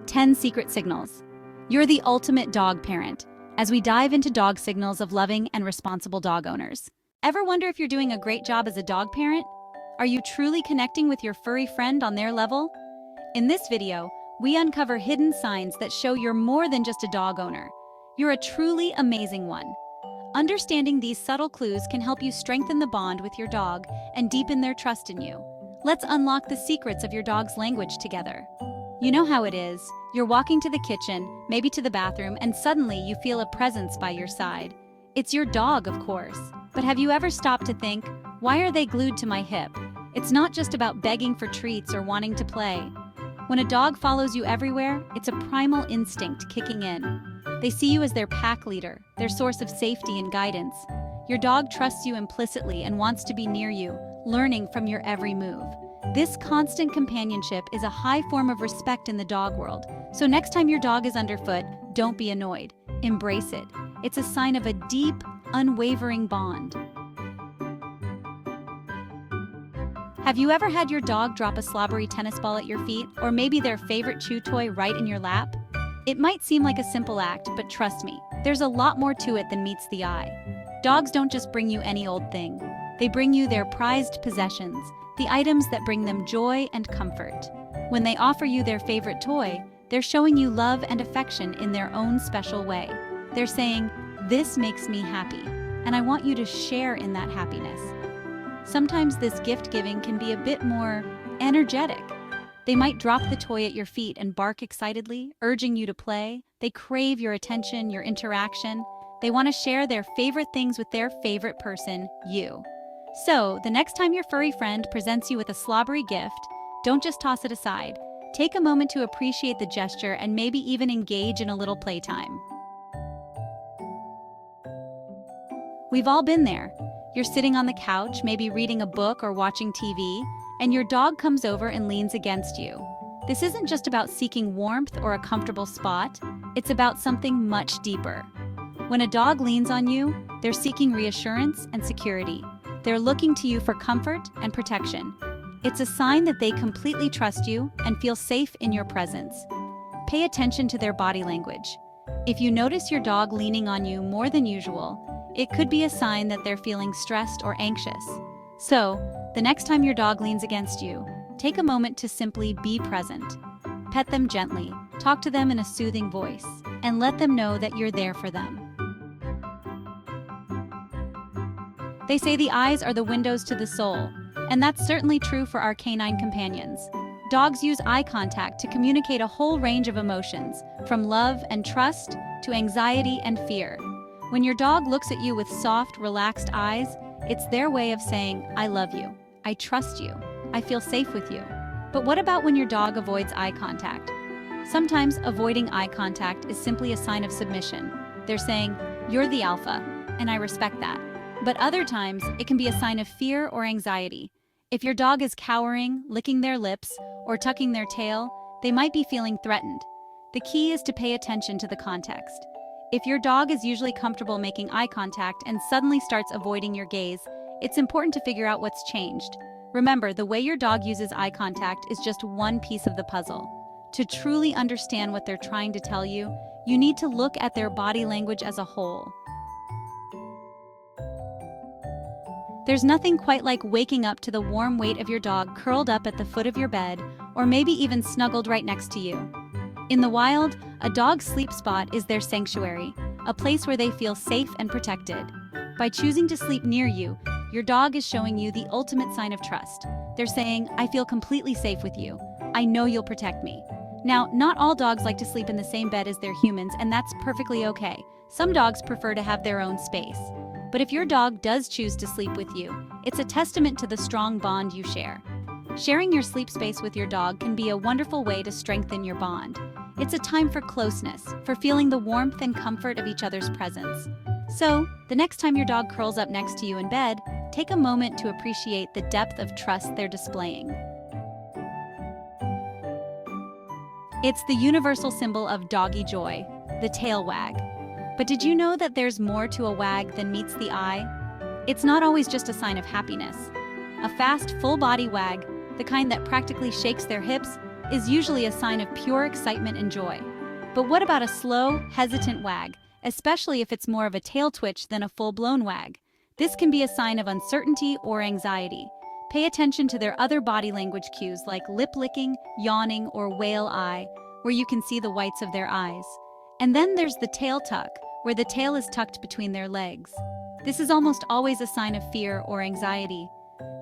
10 secret signals. You're the ultimate dog parent, as we dive into dog signals of loving and responsible dog owners. Ever wonder if you're doing a great job as a dog parent? Are you truly connecting with your furry friend on their level? In this video, we uncover hidden signs that show you're more than just a dog owner. You're a truly amazing one. Understanding these subtle clues can help you strengthen the bond with your dog and deepen their trust in you. Let's unlock the secrets of your dog's language together. You know how it is. You're walking to the kitchen, maybe to the bathroom, and suddenly you feel a presence by your side. It's your dog, of course. But have you ever stopped to think, why are they glued to my hip? It's not just about begging for treats or wanting to play. When a dog follows you everywhere, it's a primal instinct kicking in. They see you as their pack leader, their source of safety and guidance. Your dog trusts you implicitly and wants to be near you, learning from your every move. This constant companionship is a high form of respect in the dog world. So next time your dog is underfoot, don't be annoyed. Embrace it. It's a sign of a deep, unwavering bond. Have you ever had your dog drop a slobbery tennis ball at your feet, or maybe their favorite chew toy right in your lap? It might seem like a simple act, but trust me, there's a lot more to it than meets the eye. Dogs don't just bring you any old thing. They bring you their prized possessions, the items that bring them joy and comfort. When they offer you their favorite toy, they're showing you love and affection in their own special way. They're saying, "This makes me happy, and I want you to share in that happiness." Sometimes this gift-giving can be a bit more energetic. They might drop the toy at your feet and bark excitedly, urging you to play. They crave your attention, your interaction. They want to share their favorite things with their favorite person, you. So, the next time your furry friend presents you with a slobbery gift, don't just toss it aside. Take a moment to appreciate the gesture and maybe even engage in a little playtime. We've all been there. You're sitting on the couch, maybe reading a book or watching TV, and your dog comes over and leans against you. This isn't just about seeking warmth or a comfortable spot, it's about something much deeper. When a dog leans on you, they're seeking reassurance and security. They're looking to you for comfort and protection. It's a sign that they completely trust you and feel safe in your presence. Pay attention to their body language. If you notice your dog leaning on you more than usual, it could be a sign that they're feeling stressed or anxious. So, the next time your dog leans against you, take a moment to simply be present. Pet them gently, talk to them in a soothing voice, and let them know that you're there for them. They say the eyes are the windows to the soul, and that's certainly true for our canine companions. Dogs use eye contact to communicate a whole range of emotions, from love and trust to anxiety and fear. When your dog looks at you with soft, relaxed eyes, it's their way of saying, "I love you, I trust you, I feel safe with you." But what about when your dog avoids eye contact? Sometimes avoiding eye contact is simply a sign of submission. They're saying, "You're the alpha, and I respect that." But other times, it can be a sign of fear or anxiety. If your dog is cowering, licking their lips, or tucking their tail, they might be feeling threatened. The key is to pay attention to the context. If your dog is usually comfortable making eye contact and suddenly starts avoiding your gaze, it's important to figure out what's changed. Remember, the way your dog uses eye contact is just one piece of the puzzle. To truly understand what they're trying to tell you, you need to look at their body language as a whole. There's nothing quite like waking up to the warm weight of your dog curled up at the foot of your bed, or maybe even snuggled right next to you. In the wild, a dog's sleep spot is their sanctuary, a place where they feel safe and protected. By choosing to sleep near you, your dog is showing you the ultimate sign of trust. They're saying, "I feel completely safe with you. I know you'll protect me." Now, not all dogs like to sleep in the same bed as their humans, and that's perfectly okay. Some dogs prefer to have their own space. But if your dog does choose to sleep with you, it's a testament to the strong bond you share. Sharing your sleep space with your dog can be a wonderful way to strengthen your bond. It's a time for closeness, for feeling the warmth and comfort of each other's presence. So, the next time your dog curls up next to you in bed, take a moment to appreciate the depth of trust they're displaying. It's the universal symbol of doggy joy, the tail wag. But did you know that there's more to a wag than meets the eye? It's not always just a sign of happiness. A fast, full-body wag, the kind that practically shakes their hips, is usually a sign of pure excitement and joy. But what about a slow, hesitant wag, especially if it's more of a tail twitch than a full-blown wag? This can be a sign of uncertainty or anxiety. Pay attention to their other body language cues like lip licking, yawning, or whale eye, where you can see the whites of their eyes. And then there's the tail tuck, where the tail is tucked between their legs. This is almost always a sign of fear or anxiety.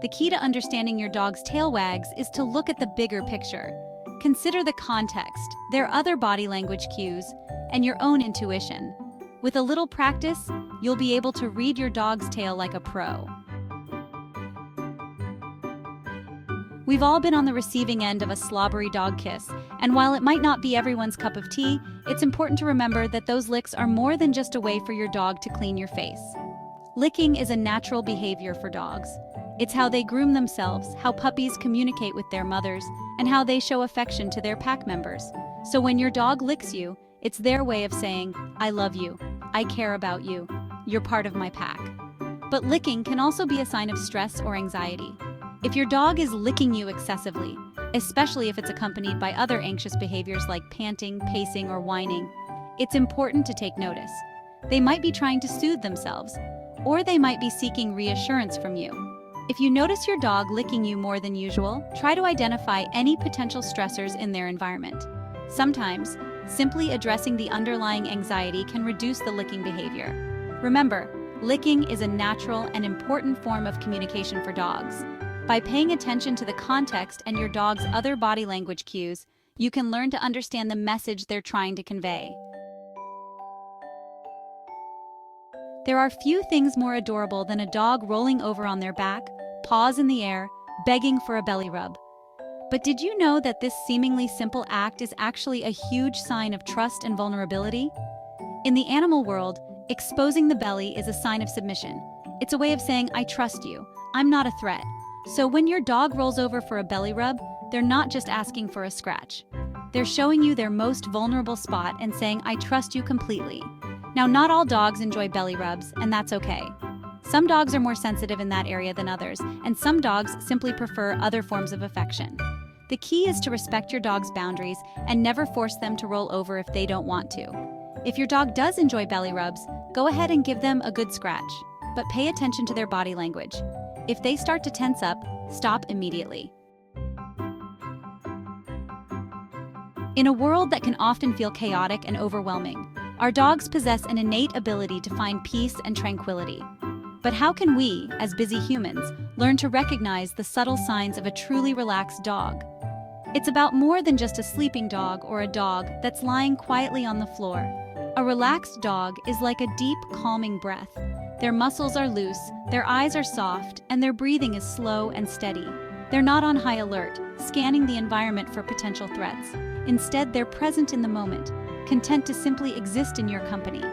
The key to understanding your dog's tail wags is to look at the bigger picture. Consider the context, their other body language cues, and your own intuition. With a little practice, you'll be able to read your dog's tail like a pro. We've all been on the receiving end of a slobbery dog kiss, and while it might not be everyone's cup of tea, it's important to remember that those licks are more than just a way for your dog to clean your face. Licking is a natural behavior for dogs. It's how they groom themselves, how puppies communicate with their mothers, and how they show affection to their pack members. So when your dog licks you, it's their way of saying, "I love you, I care about you, you're part of my pack." But licking can also be a sign of stress or anxiety. If your dog is licking you excessively, especially if it's accompanied by other anxious behaviors like panting, pacing, or whining, it's important to take notice. They might be trying to soothe themselves, or they might be seeking reassurance from you. If you notice your dog licking you more than usual, try to identify any potential stressors in their environment. Sometimes, simply addressing the underlying anxiety can reduce the licking behavior. Remember, licking is a natural and important form of communication for dogs. By paying attention to the context and your dog's other body language cues, you can learn to understand the message they're trying to convey. There are few things more adorable than a dog rolling over on their back, paws in the air, begging for a belly rub. But did you know that this seemingly simple act is actually a huge sign of trust and vulnerability? In the animal world, exposing the belly is a sign of submission. It's a way of saying, "I trust you, I'm not a threat." So when your dog rolls over for a belly rub, they're not just asking for a scratch. They're showing you their most vulnerable spot and saying, "I trust you completely." Now, not all dogs enjoy belly rubs, and that's okay. Some dogs are more sensitive in that area than others, and some dogs simply prefer other forms of affection. The key is to respect your dog's boundaries and never force them to roll over if they don't want to. If your dog does enjoy belly rubs, go ahead and give them a good scratch, but pay attention to their body language. If they start to tense up, stop immediately. In a world that can often feel chaotic and overwhelming, our dogs possess an innate ability to find peace and tranquility. But how can we, as busy humans, learn to recognize the subtle signs of a truly relaxed dog? It's about more than just a sleeping dog or a dog that's lying quietly on the floor. A relaxed dog is like a deep, calming breath. Their muscles are loose, their eyes are soft, and their breathing is slow and steady. They're not on high alert, scanning the environment for potential threats. Instead, they're present in the moment, content to simply exist in your company.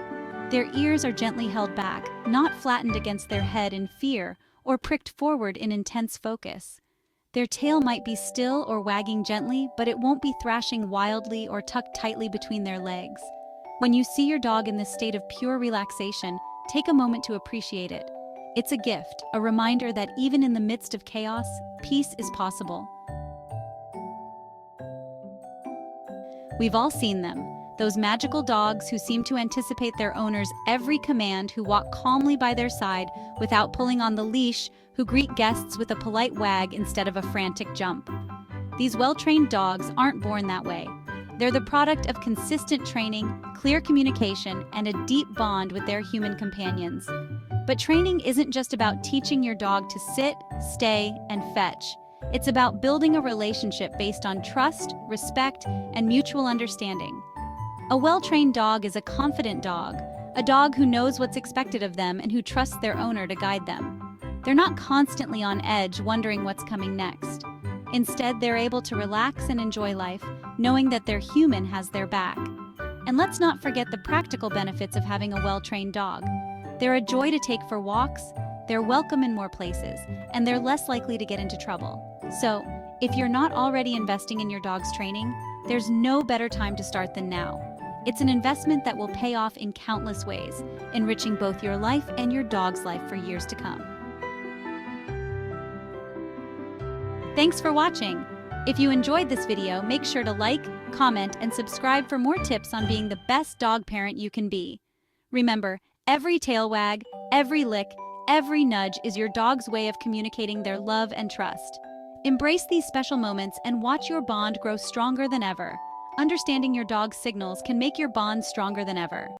Their ears are gently held back, not flattened against their head in fear or pricked forward in intense focus. Their tail might be still or wagging gently, but it won't be thrashing wildly or tucked tightly between their legs. When you see your dog in this state of pure relaxation, take a moment to appreciate it. It's a gift, a reminder that even in the midst of chaos, peace is possible. We've all seen them, those magical dogs who seem to anticipate their owner's every command, who walk calmly by their side without pulling on the leash, who greet guests with a polite wag instead of a frantic jump. These well-trained dogs aren't born that way. They're the product of consistent training, clear communication, and a deep bond with their human companions. But training isn't just about teaching your dog to sit, stay, and fetch. It's about building a relationship based on trust, respect, and mutual understanding. A well-trained dog is a confident dog, a dog who knows what's expected of them and who trusts their owner to guide them. They're not constantly on edge, wondering what's coming next. Instead, they're able to relax and enjoy life, knowing that their human has their back. And let's not forget the practical benefits of having a well-trained dog. They're a joy to take for walks, they're welcome in more places, and they're less likely to get into trouble. So, if you're not already investing in your dog's training, there's no better time to start than now. It's an investment that will pay off in countless ways, enriching both your life and your dog's life for years to come. Thanks for watching. If you enjoyed this video, make sure to like, comment, and subscribe for more tips on being the best dog parent you can be. Remember, every tail wag, every lick, every nudge is your dog's way of communicating their love and trust. Embrace these special moments and watch your bond grow stronger than ever. Understanding your dog's signals can make your bond stronger than ever.